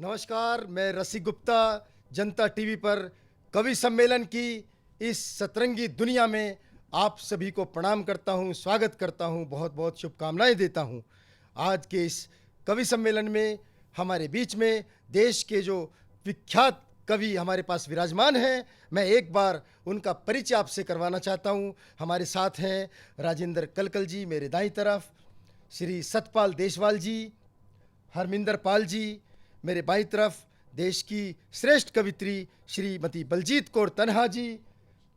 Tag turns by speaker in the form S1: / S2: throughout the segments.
S1: नमस्कार, मैं रसिक गुप्ता जनता टीवी पर कवि सम्मेलन की इस सतरंगी दुनिया में आप सभी को प्रणाम करता हूं, स्वागत करता हूं, बहुत बहुत शुभकामनाएं देता हूं। आज के इस कवि सम्मेलन में हमारे बीच में देश के जो विख्यात कवि हमारे पास विराजमान हैं, मैं एक बार उनका परिचय आपसे करवाना चाहता हूं। हमारे साथ हैं राजेंद्र कलकल जी मेरे दाईं तरफ, श्री सतपाल देशवाल जी, हरमिंदर पाल जी मेरे बाईं तरफ, देश की श्रेष्ठ कवित्री श्रीमती बलजीत कौर तन्हा जी,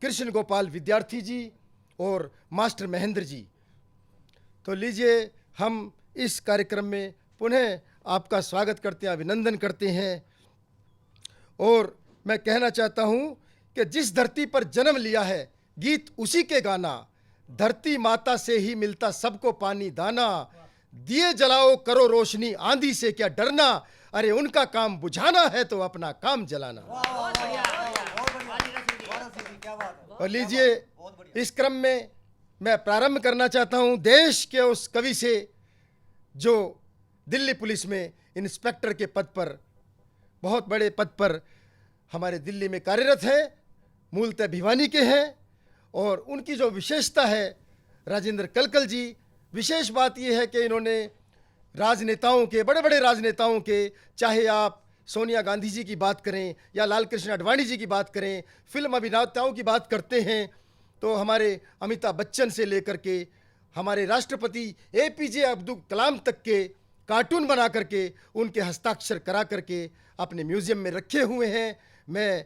S1: कृष्ण गोपाल विद्यार्थी जी और मास्टर महेंद्र जी। तो लीजिए हम इस कार्यक्रम में पुनः आपका स्वागत करते हैं, अभिनंदन करते हैं। और मैं कहना चाहता हूँ कि जिस धरती पर जन्म लिया है गीत उसी के गाना, धरती माता से ही मिलता सबको पानी दाना, दिए जलाओ करो रोशनी आंधी से क्या डरना, अरे उनका काम बुझाना है तो अपना काम जलाना। और लीजिए इस क्रम में मैं प्रारंभ करना चाहता हूं देश के उस कवि से जो दिल्ली पुलिस में इंस्पेक्टर के पद पर, बहुत बड़े पद पर हमारे दिल्ली में कार्यरत हैं, मूलतः भिवानी के हैं। और उनकी जो विशेषता है, राजेंद्र कलकल जी, विशेष बात यह है कि इन्होंने राजनेताओं के, बड़े बड़े राजनेताओं के, चाहे आप सोनिया गांधी जी की बात करें या लाल कृष्ण आडवाणी जी की बात करें, फिल्म अभिनेताओं की बात करते हैं तो हमारे अमिताभ बच्चन से लेकर के हमारे राष्ट्रपति APJ अब्दुल कलाम तक के कार्टून बना करके उनके हस्ताक्षर करा करके अपने म्यूजियम में रखे हुए हैं। मैं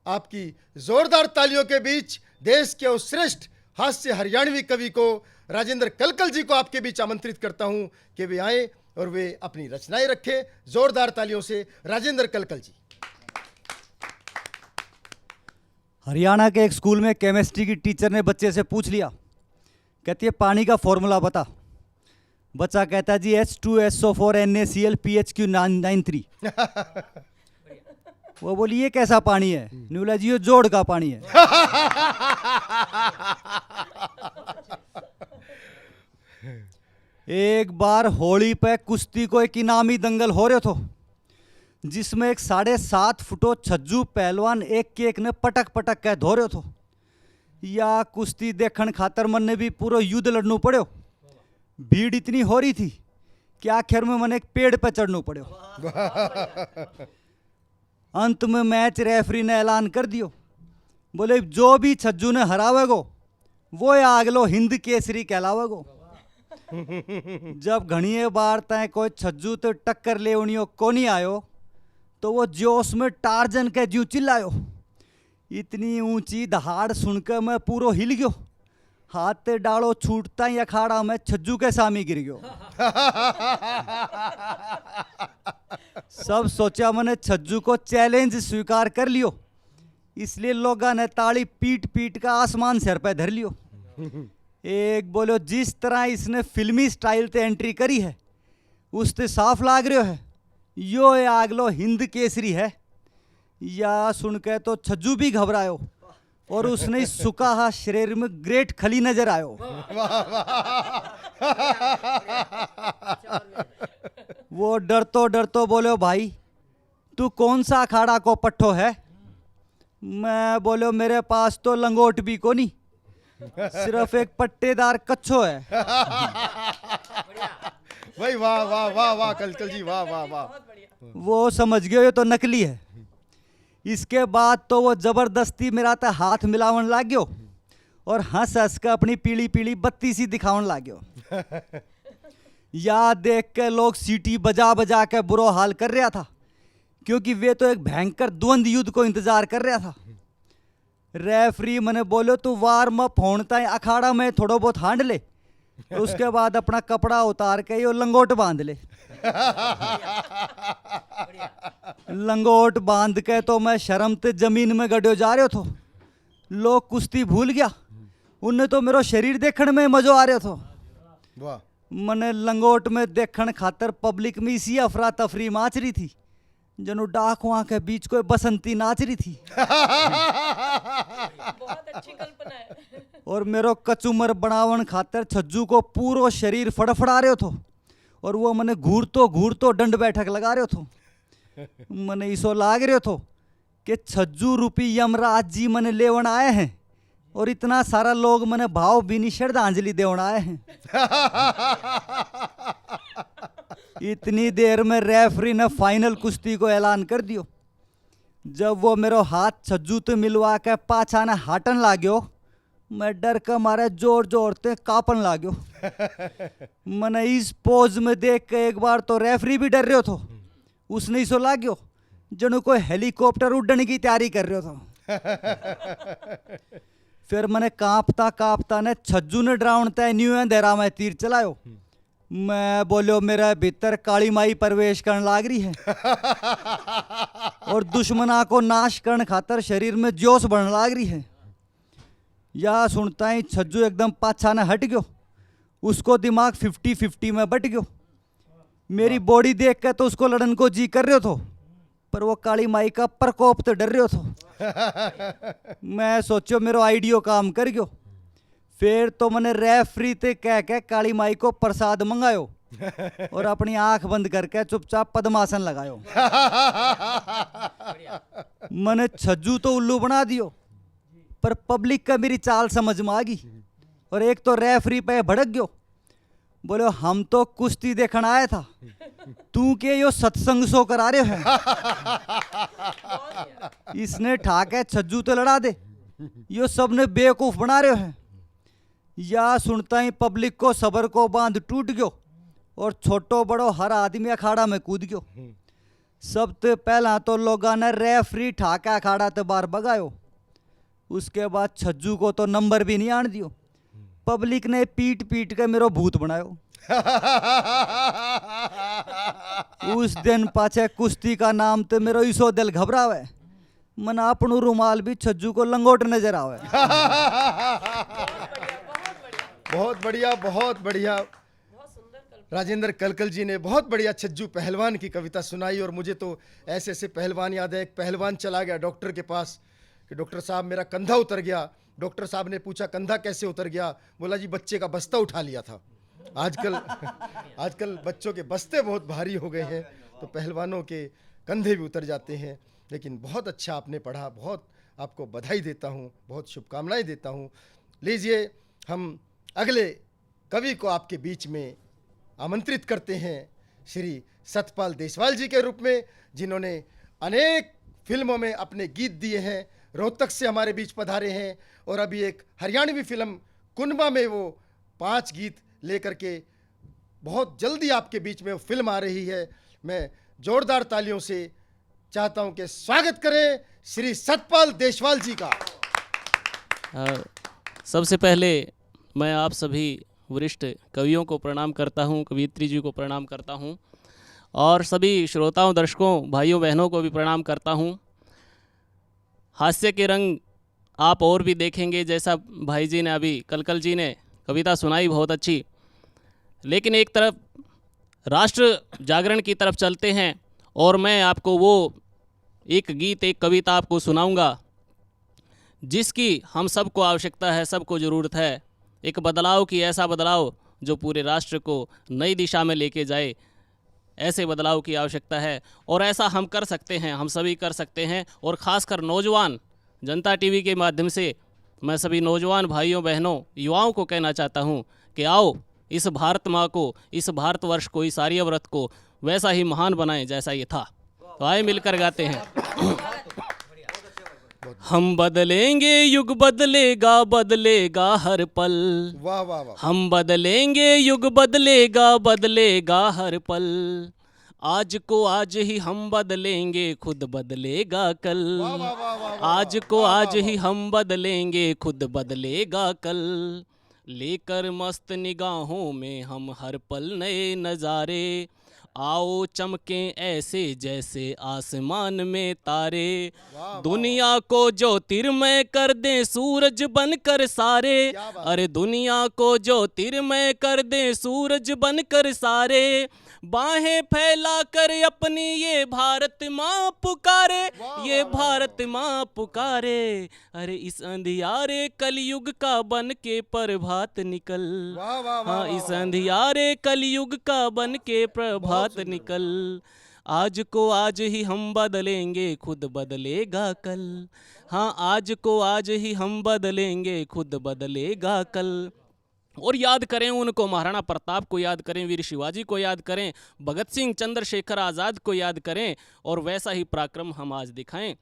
S1: आपकी जोरदार तालियों के बीच देश के उस श्रेष्ठ हास्य हरियाणवी कवि को, राजेंद्र कलकल जी को आपके बीच आमंत्रित करता हूं कि वे आए और वे अपनी रचनाएं रखें। जोरदार तालियों से राजेंद्र कलकल जी।
S2: हरियाणा के एक स्कूल में केमिस्ट्री की टीचर ने बच्चे से पूछ लिया, कहती है पानी का फॉर्मूला बता। बच्चा कहता है जी H2SO4 NaCl PHQ 993। वो बोली ये कैसा पानी है? ने बोला जी ये जोड़ का पानी है। एक बार होली पे कुश्ती को एक इनामी दंगल हो रहे थो, जिसमें एक 7.5 फुटो छज्जू पहलवान एक के एक ने पटक पटक के धो रहे थो। या कुश्ती देखन खातर मन ने भी पूरा युद्ध लड़नू पड़ो। भीड़ इतनी हो रही थी कि आखिर में मन एक पेड़ पे चढ़नू पड़ो। अंत में मैच रेफरी ने ऐलान कर दियो, बोले जो भी छज्जू ने हरावेगो वो आगलो हिंद केसरी कहलावेगो। जब घणीए बार तय कोई छज्जू तो टक्कर ले उनियो को नहीं आयो तो वो जोश में टार्जन के जू चिल्लायो। इतनी ऊंची दहाड़ सुनकर मैं पूरो हिल गयो। हाथ ते डालो छूटता ही अखाड़ा में छज्जू के सामी गिर गयो। सब सोचा मैंने छज्जू को चैलेंज स्वीकार कर लियो, इसलिए लोगों ने ताली पीट पीट का आसमान सिर पे धर लियो। एक बोलो जिस तरह इसने फिल्मी स्टाइल ते एंट्री करी है उससे साफ लाग रहा है यो आगलो हिंद केसरी है। या सुनकर तो छज्जू भी घबरायो और उसने सुखा शरीर में ग्रेट खली नजर आयो। वो डरतो डरतो बोलो भाई तू कौन सा अखाड़ा को पट्ठो है? मैं बोलो मेरे पास तो लंगोट भी को नहीं, सिर्फ एक पट्टेदार कच्छो है।
S1: भाई वाह वाह वाह वाह कलकल जी, वाह वाह वाह।
S2: वो समझ गयो ये तो नकली है। इसके बाद तो वो जबरदस्ती मेरा तो हाथ मिलावन लाग गयो और हंस हंस के अपनी पीली पीली बत्ती सी दिखावन लाग गयो। या देख के लोग सीटी बजा बजा के बुरा हाल कर रहा था, क्योंकि वे तो एक भयंकर द्वंद्व युद्ध को इंतजार कर रहा था। रेफरी मने बोलो तू वार्म अप होता है अखाड़ा में थोड़ा बहुत हांड ले, तो उसके बाद अपना कपड़ा उतार के यो लंगोट बांध ले। लंगोट बांध के तो मैं शर्म ते जमीन में गड्यो जा रहे थो। लोग कुश्ती भूल गया, उन्हें तो मेरा शरीर देखने में मजो आ रहा था।
S1: वाह।
S2: मने लंगोट में देखन खातर पब्लिक में इसी अफरा तफरी माच रही थी, जनो डाकुआ के बीच कोई बसंती नाच रही थी।
S3: बहुत अच्छी कल्पना है।
S2: और मेरो कचुमर बनावन खातर छज्जू को पूरो शरीर फड़फड़ा रहे थो और वो मने घूरतो घूरतो दंड बैठक लगा रहे थो। मने इसो लाग रहे थो कि 6 रुपये यमराज जी मने लेवन आए हैं और इतना सारा लोग मने भाव भीनी श्रद्धांजलि देवन आए हैं। इतनी देर में रेफरी ने फाइनल कुश्ती को ऐलान कर दियो। जब वो मेरो हाथ छज्जू तो मिलवा के पाछा ने हाटन लाग्यो, मैं डर के मारे जोर जोर ते कापन लाग्यो। मैंने इस पोज में देख के एक बार तो रेफरी भी डर रहे थो। उसने इसो लाग्यो जनु कोई हेलीकॉप्टर उड़ने की तैयारी कर रहे था। फिर मैंने कांपता कांपता ने छज्जू ने डराउन तय न्यू अंधेरा में तीर चलायो। मैं बोलो मेरे भीतर काली माई प्रवेश करने लाग रही है और दुश्मना को नाश करने खातर शरीर में जोश बढ़ने लाग रही है। या सुनता ही छज्जू एकदम पाछा ने हट गयो। उसको दिमाग 50-50 में बट गयो। मेरी बॉडी देख के तो उसको लड़न को जी कर रहे थो, पर वो काली माई का प्रकोप तो डर रहे थो। मैं सोचो मेरो आइडियो काम कर गयो। फिर तो मैंने रेफरी ते कह के काली माई को प्रसाद मंगायो और अपनी आंख बंद करके चुपचाप पद्मासन लगायो। मैंने छज्जू तो उल्लू बना दियो, पर पब्लिक का मेरी चाल समझ में आ गई और एक तो रेफरी पे भड़क गयो। बोलो हम तो कुश्ती देखने आया था, तू के यो सत्संग सो करा रहे है। इसने ठाके छज्जू तो लड़ा दे, यो सबने बेवकूफ बना रहे हैं। या सुनता ही पब्लिक को सबर को बांध टूट गयो और छोटो बड़ो हर आदमी अखाड़ा में कूद गयो। सबसे पहला तो लोगा ने रेफरी ठाके अखाड़ा ते बाहर भगायो। उसके बाद छज्जू को तो नंबर भी नहीं आन दियो। पब्लिक ने पीट पीट के मेरो भूत बनायो। उस दिन पाछे कुश्ती का नाम तो मेरो इसो दिल घबरावे, मन अपनू रुमाल भी छज्जू को लंगोट नजर आवे।
S1: बहुत बढ़िया, बहुत बढ़िया। राजेंद्र कलकल जी ने बहुत बढ़िया छज्जू पहलवान की कविता सुनाई। और मुझे तो ऐसे ऐसे पहलवान याद है। एक पहलवान चला गया डॉक्टर के पास कि डॉक्टर साहब मेरा कंधा उतर गया। डॉक्टर साहब ने पूछा कंधा कैसे उतर गया? बोला जी बच्चे का बस्ता उठा लिया था। आजकल बच्चों के बस्ते बहुत भारी हो गए हैं, तो पहलवानों के कंधे भी उतर जाते हैं। लेकिन बहुत अच्छा आपने पढ़ा, बहुत आपको बधाई देता हूँ, बहुत शुभकामनाएं देता हूँ। लीजिए हम अगले कवि को आपके बीच में आमंत्रित करते हैं, श्री सतपाल देशवाल जी के रूप में, जिन्होंने अनेक फिल्मों में अपने गीत दिए हैं। रोहतक से हमारे बीच पधारे हैं और अभी एक हरियाणवी फिल्म कुनबा में वो 5 गीत लेकर के बहुत जल्दी आपके बीच में वो फिल्म आ रही है। मैं जोरदार तालियों से चाहता हूं कि स्वागत करें श्री सतपाल देशवाल जी का।
S3: सबसे पहले मैं आप सभी वरिष्ठ कवियों को प्रणाम करता हूं, कवियत्री जी को प्रणाम करता हूं और सभी श्रोताओं, दर्शकों, भाइयों बहनों को भी प्रणाम करता हूं। हास्य के रंग आप और भी देखेंगे, जैसा भाई जी ने अभी कलकल जी ने कविता सुनाई बहुत अच्छी। लेकिन एक तरफ राष्ट्र जागरण की तरफ चलते हैं और मैं आपको वो एक गीत, एक कविता आपको सुनाऊंगा जिसकी हम सबको आवश्यकता है, सबको ज़रूरत है। एक बदलाव की, ऐसा बदलाव जो पूरे राष्ट्र को नई दिशा में लेके जाए, ऐसे बदलाव की आवश्यकता है। और ऐसा हम कर सकते हैं, हम सभी कर सकते हैं। और ख़ासकर नौजवान, जनता टीवी के माध्यम से मैं सभी नौजवान भाइयों बहनों, युवाओं को कहना चाहता हूं कि आओ इस भारत माँ को, इस भारतवर्ष को, इस आर्यव्रत को वैसा ही महान बनाएं जैसा ये था। तो आए मिलकर गाते हैं। हम बदलेंगे, युग बदलेगा, बदलेगा हर पल।
S1: वाह वाह वाह।
S3: हम बदलेंगे, युग बदलेगा, बदलेगा हर पल। आज को आज ही हम बदलेंगे, खुद बदलेगा कल।
S1: वाह वाह वाह वाह वाह।
S3: आज को आज ही हम बदलेंगे, खुद बदलेगा कल। लेकर मस्त निगाहों में हम हर पल नए नज़ारे। आओ चमकें ऐसे जैसे आसमान में तारे। दुनिया को ज्योतिर्मय कर दें सूरज बनकर सारे। अरे दुनिया को ज्योतिर्मय कर दें सूरज बनकर सारे। बाहें फैला कर अपनी ये भारत माँ पुकारे, ये भारत माँ पुकारे। अरे इस अंधियारे कलयुग का बन के प्रभात निकल। हाँ, इस अंधियारे कलयुग का बन के प्रभात निकल। आज को आज ही हम बदलेंगे, खुद बदलेगा कल। हाँ, आज को आज ही हम बदलेंगे, खुद बदलेगा कल। और याद करें उनको, महाराणा प्रताप को याद करें, वीर शिवाजी को याद करें, भगत सिंह, चंद्रशेखर आज़ाद को याद करें, और वैसा ही पराक्रम हम आज दिखाएं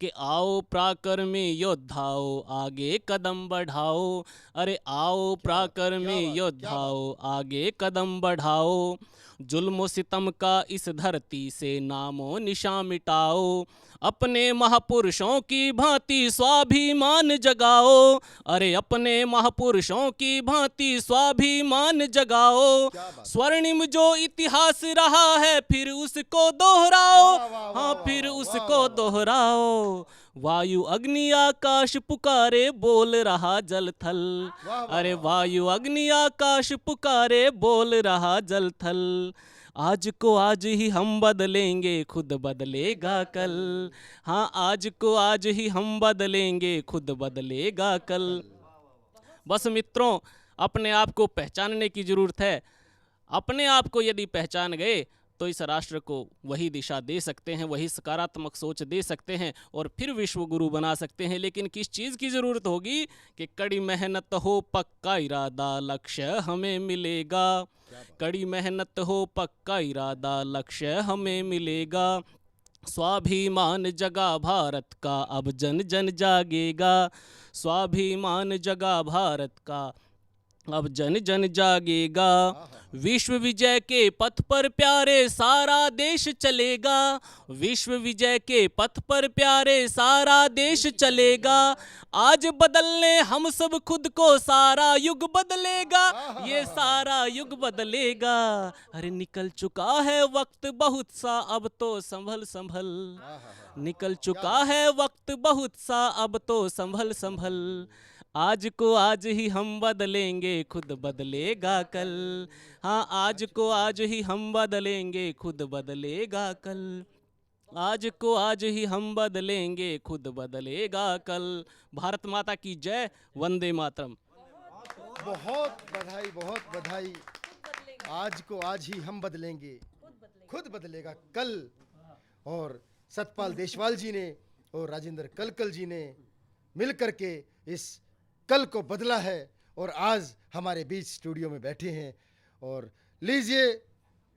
S3: कि आओ पराक्रमी योद्धाओ आगे कदम बढ़ाओ। अरे आओ पराक्रमी योद्धाओ आगे कदम बढ़ाओ। जुल्म सितम का इस धरती से नामो निशान मिटाओ। अपने महापुरुषों की भांति स्वाभिमान जगाओ। अरे अपने महापुरुषों की भांति स्वाभिमान जगाओ। स्वर्णिम जो इतिहास रहा है फिर उसको दोहराओ। हाँ, फिर उसको दोहराओ। वायु अग्नि आकाश पुकारे, बोल रहा जल थल। अरे वायु अग्नि आकाश पुकारे, बोल रहा जल थल। आज को आज ही हम बदलेंगे, खुद बदलेगा कल। हाँ, आज को आज ही हम बदलेंगे, खुद बदलेगा कल। बस मित्रों, अपने आप को पहचानने की ज़रूरत है। अपने आप को यदि पहचान गए तो इस राष्ट्र को वही दिशा दे सकते हैं, वही सकारात्मक सोच दे सकते हैं और फिर विश्व गुरु बना सकते हैं। लेकिन किस चीज़ की ज़रूरत होगी कि कड़ी मेहनत हो, पक्का इरादा, लक्ष्य हमें मिलेगा। कड़ी मेहनत हो, पक्का इरादा, लक्ष्य हमें मिलेगा। स्वाभिमान जगा भारत का, अब जन जन जागेगा। स्वाभिमान जगा भारत का, अब जन जन जागेगा। विश्व विजय के पथ पर प्यारे सारा देश चलेगा। विश्व विजय के पथ पर प्यारे सारा देश चलेगा। आज बदलने हम सब खुद को, सारा युग बदलेगा। ये सारा युग बदलेगा। अरे निकल चुका है वक्त बहुत सा, अब तो संभल संभल। निकल चुका है वक्त बहुत सा, अब तो संभल संभल। आज को आज ही हम बदलेंगे, खुद बदलेगा कल। हाँ, आज को आज ही हम बदलेंगे, खुद बदलेगा कल। आज को आज ही हम बदलेंगे, खुद बदलेगा कल। भारत माता की जय। वंदे मातरम।
S1: बहुत बधाई, बहुत बधाई। आज को आज ही हम बदलेंगे, खुद बदलेगा कल। और सतपाल देशवाल जी ने और राजेंद्र कलकल जी ने मिलकर के इस कल को बदला है और आज हमारे बीच स्टूडियो में बैठे हैं। और लीजिए,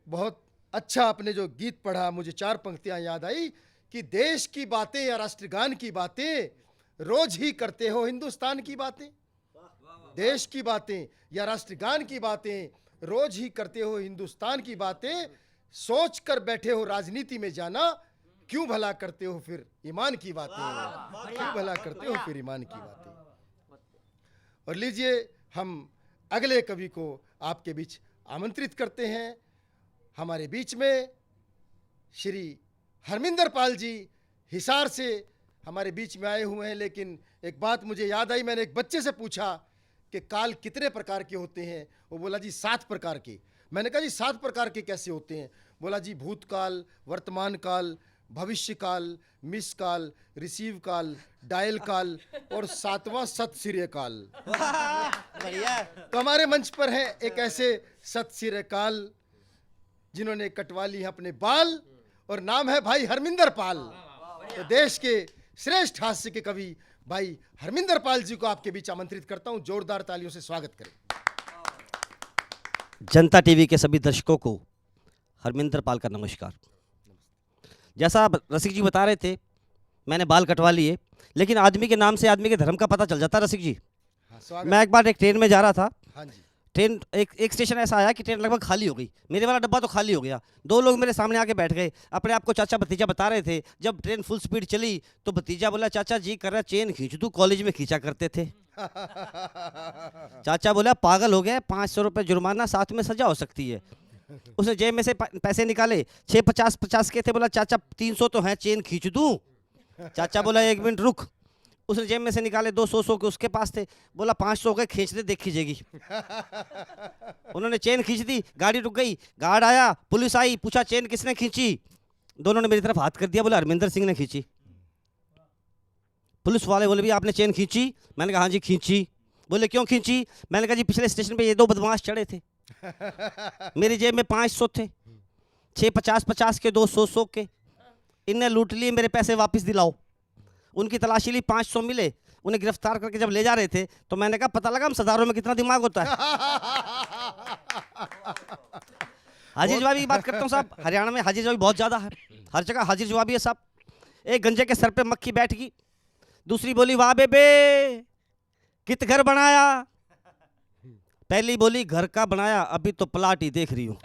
S1: बहुत अच्छा आपने जो गीत पढ़ा, मुझे 4 पंक्तियां याद आई कि देश की बातें या राष्ट्रगान की बातें रोज ही करते हो हिंदुस्तान की बातें। देश की बातें या राष्ट्रगान की बातें रोज ही करते हो हिंदुस्तान की बातें। सोच कर बैठे हो राजनीति में जाना, क्यों भला करते हो फिर ईमान की बातें। क्यों भला करते हो फिर ईमान की बातें। और लीजिए, हम अगले कवि को आपके बीच आमंत्रित करते हैं। हमारे बीच में श्री हरमिंदर पाल जी हिसार से हमारे बीच में आए हुए हैं। लेकिन एक बात मुझे याद आई, मैंने एक बच्चे से पूछा कि काल कितने प्रकार के होते हैं। वो बोला जी 7 प्रकार के। मैंने कहा जी 7 प्रकार के कैसे होते हैं? बोला जी भूतकाल, वर्तमान काल, भविष्य काल, मिस काल, रिसीव काल, डायल काल और 7वां सत श्री काल। तो हमारे मंच पर है एक ऐसे सत श्री काल जिन्होंने कटवा ली अपने बाल और नाम है भाई हरमिंदर पाल। तो देश के श्रेष्ठ हास्य के कवि भाई हरमिंदर पाल जी को आपके बीच आमंत्रित करता हूं। जोरदार तालियों से स्वागत करें।
S4: जनता टीवी के सभी दर्शकों को हरमिंदर पाल का नमस्कार। जैसा रसिक जी बता रहे थे, मैंने बाल कटवा लिए, लेकिन आदमी के नाम से आदमी के धर्म का पता चल जाता। रसिक जी,
S1: हाँ,
S4: मैं एक बार एक ट्रेन में जा रहा था।
S1: हाँ जी।
S4: ट्रेन एक स्टेशन ऐसा आया कि ट्रेन लगभग खाली हो गई। मेरे वाला डब्बा तो खाली हो गया। 2 लोग मेरे सामने आके बैठ गए, अपने आप को चाचा भतीजा बता रहे थे। जब ट्रेन फुल स्पीड चली तो भतीजा बोला, चाचा जी कर रहा चेन खींच दूं, कॉलेज में खींचा करते थे। चाचा बोला पागल हो गया, 500 रुपये जुर्माना, साथ में सजा हो सकती है। उसने जेब में से पैसे निकाले, 650 के थे। बोला चाचा 300 तो हैं, चेन खींच दूं? चाचा बोला 1 मिनट रुक। उसने जेब में से निकाले 200 के उसके पास थे। बोला 500 के खींच दे, देख खींचेगी। उन्होंने चेन खींच दी, गाड़ी रुक गई, गार्ड आया, पुलिस आई, पूछा चेन किसने खींची? दोनों ने मेरी तरफ हाथ कर दिया, बोला हरमिंदर सिंह ने खींची। पुलिस वाले बोले भी आपने चेन खींची? मैंने कहा हाँ जी खींची। बोले क्यों खींची? मैंने कहा जी पिछले स्टेशन पे ये 2 बदमाश चढ़े थे, मेरी जेब में 500 थे, 6 50 के 2 100 के, इनने लूट लिए, मेरे पैसे वापस दिलाओ। उनकी तलाशी ली, 500 मिले। उन्हें गिरफ्तार करके जब ले जा रहे थे तो मैंने कहा पता लगा हम सरदारों में कितना दिमाग होता है। हाजिर जवाबी की बात करता हूँ साहब, हरियाणा में हाजिर जवाबी बहुत ज़्यादा है, हर जगह हाजिर जवाबी है साहब। एक गंजे के सर पे मक्खी बैठ गई, दूसरी बोली वाह बेबे कित घर बनाया, पहली बोली घर का बनाया, अभी तो प्लाट ही देख रही हूँ।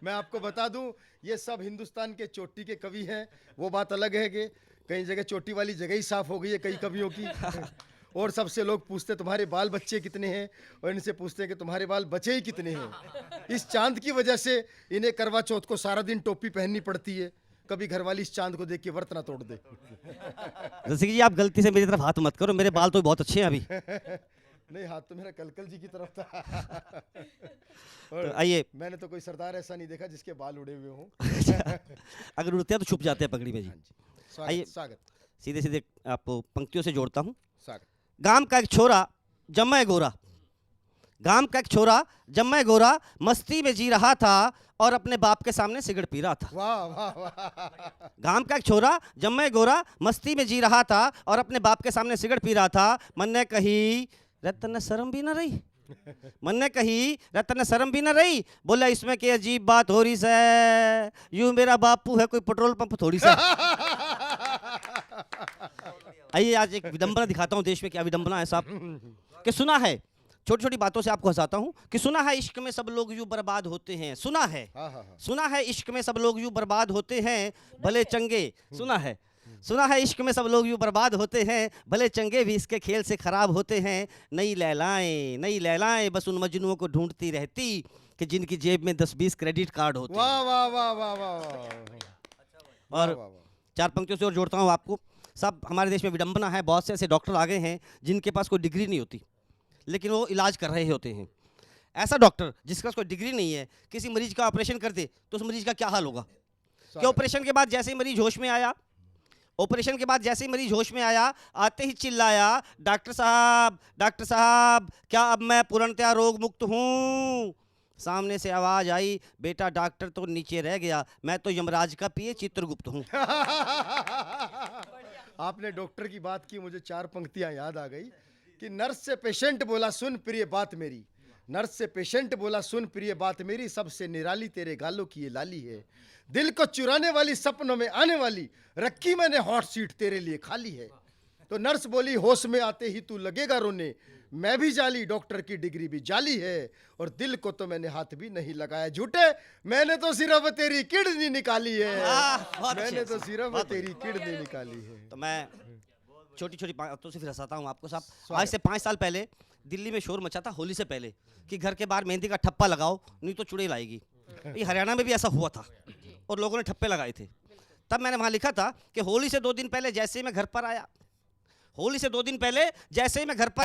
S1: मैं आपको बता दूं, ये सब हिंदुस्तान के चोटी के कवि हैं। वो बात अलग है कि कई जगह चोटी वाली जगह ही साफ हो गई है कई कवियों की। और सबसे लोग पूछते तुम्हारे बाल बच्चे कितने हैं, और इनसे पूछते हैं कि तुम्हारे बाल बचे ही कितने हैं। इस चांद की वजह से इन्हें करवा चौथ को सारा दिन टोपी पहननी पड़ती है। कभी घरवाली इस चांद को देख के व्रत ना तोड़ दे।
S4: जैसे कि जी आप गलती से मेरी तरफ हाथ मत करो, मेरे बाल तो बहुत अच्छे हैं अभी।
S1: नहीं, हाथ तो मेरा कलकल जी की तरफ था।
S4: तो आइए,
S1: मैंने तो कोई सरदार ऐसा नहीं देखा जिसके बाल उड़े हुए हों।
S4: अगर उड़ते हैं तो छुप जाते हैं पगड़ी में जी। आइए,
S1: स्वागत स्वागत
S4: सीधे सीधे आपको पंक्तियों से जोड़ता हूँ।
S1: स्वागत।
S4: गांव का एक छोरा जम्मै गोरा, गांव का एक छोरा जम्मै गोरा, मस्ती में जी रहा था और अपने बाप के सामने सिगरेट पी रहा था।
S1: वाह वाह वाह।
S4: गांव का एक छोरा जम्मै गोरा, मस्ती में जी रहा था और अपने बाप के सामने सिगरेट पी रहा था। मन ने कही रतन शर्म भी न रही, मन ने कही रतन शर्म भी न रही, बोला इसमें क्या अजीब बात हो रही है, यूं मेरा बापू है कोई पेट्रोल पंप थोड़ी सा। आइए आज एक विडंबना दिखाता हूँ, देश में क्या विडंबना है साहब। कि सुना है, छोटी छोटी बातों से आपको हंसाता हूँ, कि सुना है इश्क में सब लोग यूं बर्बाद होते हैं। सुना है, सुना है इश्क में सब लोग यूं बर्बाद होते हैं, भले चंगे। सुना है, सुना है इश्क में सब लोग यूं बर्बाद होते हैं, भले चंगे भी इसके खेल से खराब होते हैं। नई लैलाएं बस उन मजनुओं को ढूंढती रहती कि जिनकी जेब में 10-20 क्रेडिट कार्ड होते।
S1: वाह वाह वाह वाह वाह।
S4: और चार पंक्तियों से और जोड़ता हूँ आपको साहब। हमारे देश में विडंबना है, बहुत से ऐसे डॉक्टर आ गए हैं जिनके पास कोई डिग्री नहीं होती, लेकिन वो इलाज कर रहे होते हैं। ऐसा डॉक्टर जिसके पास कोई डिग्री नहीं है, किसी मरीज का ऑपरेशन कर दे तो उस मरीज का क्या हाल होगा। कि ऑपरेशन के बाद जैसे ही मरीज होश में आया, ऑपरेशन के बाद जैसे ही मरीज होश में आया, आते ही चिल्लाया डॉक्टर साहब क्या अब मैं पूर्णतया रोग मुक्त हूँ। सामने से आवाज आई, बेटा डॉक्टर तो नीचे रह गया, मैं तो यमराज का पिए चित्रगुप्त हूँ।
S1: आपने डॉक्टर की बात की, मुझे 4 पंक्तियां याद आ गई कि नर्स से पेशेंट बोला सुन प्रिय बात मेरी, नर्स से पेशेंट बोला सुन प्रिय बात मेरी, सबसे निराली तेरे गालों की ये लाली है, दिल को चुराने वाली सपनों में आने वाली, रखी मैंने हॉट सीट तेरे लिए खाली है। तो नर्स बोली होश में आते ही तू लगेगा रोने, मैं भी जाली डॉक्टर की डिग्री भी जाली है, और दिल को तो मैंने हाथ भी नहीं लगाया झूठे, मैंने तो सिर्फ तेरी किडनी निकाली है, मैंने तो सिर्फ तेरी किडनी निकाली है।
S4: तो मैं छोटी छोटी बातों से फिर हंसाता हूँ आपको साहब। आज से 5 साल पहले दिल्ली में शोर मचा था होली से पहले कि घर के बाहर मेहंदी का ठप्पा लगाओ नहीं तो चुड़ैल आएगी। ये हरियाणा में भी ऐसा हुआ था और लोगों ने ठप्पे लगाए थे। तब मैंने वहाँ लिखा था कि होली से 2 दिन पहले जैसे ही मैं घर पर आया, होली से 2 दिन पहले जैसे ही मैं घर पर